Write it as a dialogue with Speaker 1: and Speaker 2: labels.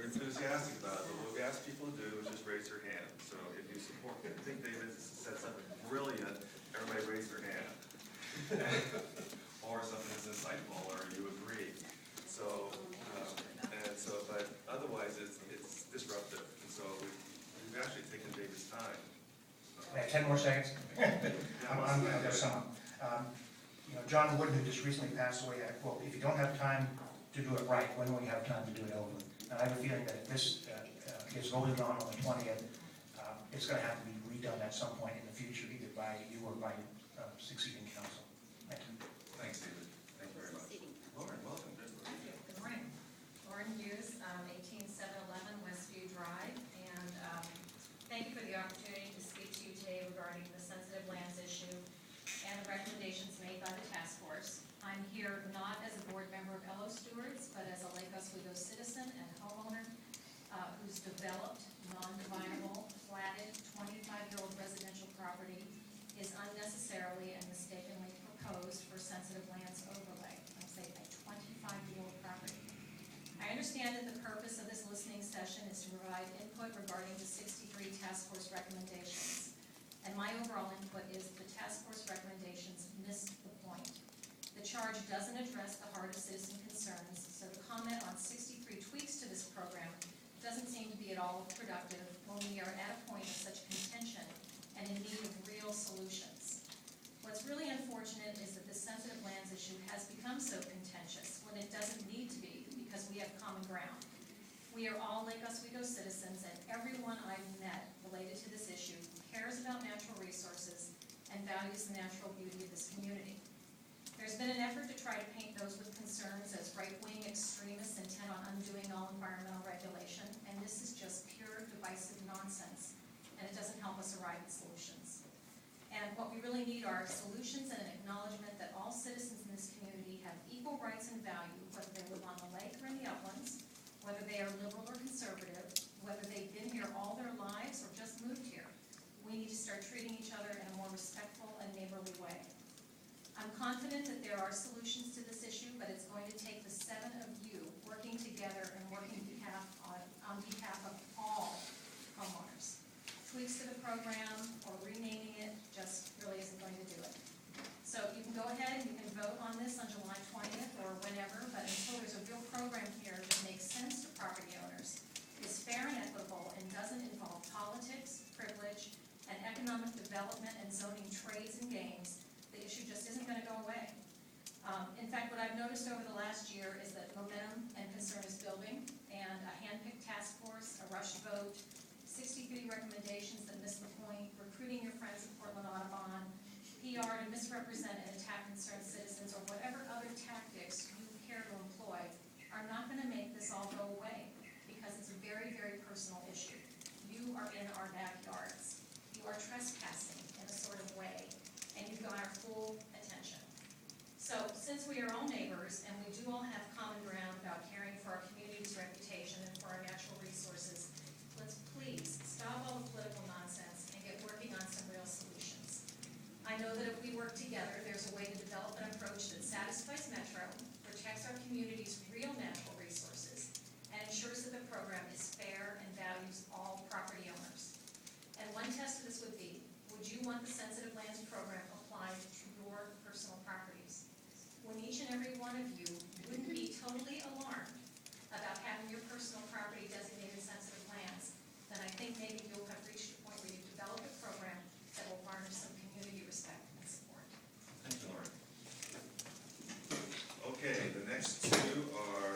Speaker 1: enthusiastic about it, but what we ask people to do is just raise their hand. So if you support, I think David said something brilliant, everybody raise their hand. Or something that's insightful, or you agree. So, but otherwise it's disruptive. And so we've actually taken David's time.
Speaker 2: I have 10 more seconds. I'm going to sum up. John Wooden, who just recently passed away, had a quote, "If you don't have time to do it right, when will you have time to do it over?" And I have a feeling that if this gets voted on the 20th, it's going to have to be redone at some point in the future, either by you or by succeeding council. Thank you.
Speaker 1: Thanks, David. Thank you very much. Lauren, welcome.
Speaker 3: Thank you. Good morning. Lauren Hughes, 18711 Westview Drive, and thank you for the opportunity to speak to you today regarding the sensitive lands issue and the recommendations made by the task force. I'm here not as a board member of LO Stewards, but as a Lake Oswego citizen and homeowner who's developed non-divinable, platted, 25-year-old residential property is unnecessarily and mistakenly proposed for sensitive lands overlay. I say a 25-year-old property. I understand that the purpose of this listening session is to provide input regarding the 63 task force recommendations. And my overall input is the task force recommendations missed the point. The charge doesn't address the heart of citizen concerns, so the comment on 63 tweaks to this program doesn't seem to be at all productive when we are at a point of such contention and in need of real solutions. What's really unfortunate is that the sensitive lands issue has become so contentious when it doesn't need to be, because we have common ground. We are all Lake Oswego citizens, and everyone I've met related to this issue cares about natural resources and values the natural beauty of this community. There's been an effort to try to paint those with concerns as right-wing extremists intent on undoing all environmental regulation, and this is just pure divisive nonsense, and it doesn't help us arrive at solutions. And what we really need are solutions and an acknowledgement that all citizens in this community have equal rights and value, whether they live on the lake or in the uplands, whether they are liberal or conservative, whether they've been here all their lives or just moved here. We need to start treating each other in a more respectful and neighborly way. I'm confident that there are solutions to this issue, but it's going to take the 7 of you working together and working on behalf of all homeowners. Tweaks to the program or renaming it just really isn't going to do it. So you can go ahead and you can vote on this on July 20th or whenever, but until there's a real program here that makes sense to property owners, is fair and equitable, and doesn't involve politics, privilege, and economic development and zoning trades and games, the issue just isn't going to go away. In fact, what I've noticed over the last year is that momentum and concern is building, and a hand-picked task force, a rushed vote, 63 recommendations that miss the point, recruiting your friends in Portland Audubon, PR to misrepresent and attack concerned citizens, or whatever other tactics you care to employ, are not going to make this all go away, because it's a very, very personal issue. You are in our backyards. You are trespassing in a sort of way, and you've got our full attention. So since we are all neighbors and we do all have common ground about caring for our community's reputation and for our natural resources, let's please stop all the political nonsense and get working on some real solutions. I know that if we work together, there's a way to develop an approach that satisfies Metro, protects our community's real natural resources, and ensures that the program is fair and values all property owners. And one test of this would be, would you want the sensitive lands program applied to your personal properties? When each and every one of you wouldn't be totally alarmed about having your personal property designated sensitive lands, then I think maybe you'll have reached a point where you've developed a program that will garner some community respect and support.
Speaker 1: Thank you, Lauren. Okay, the next two are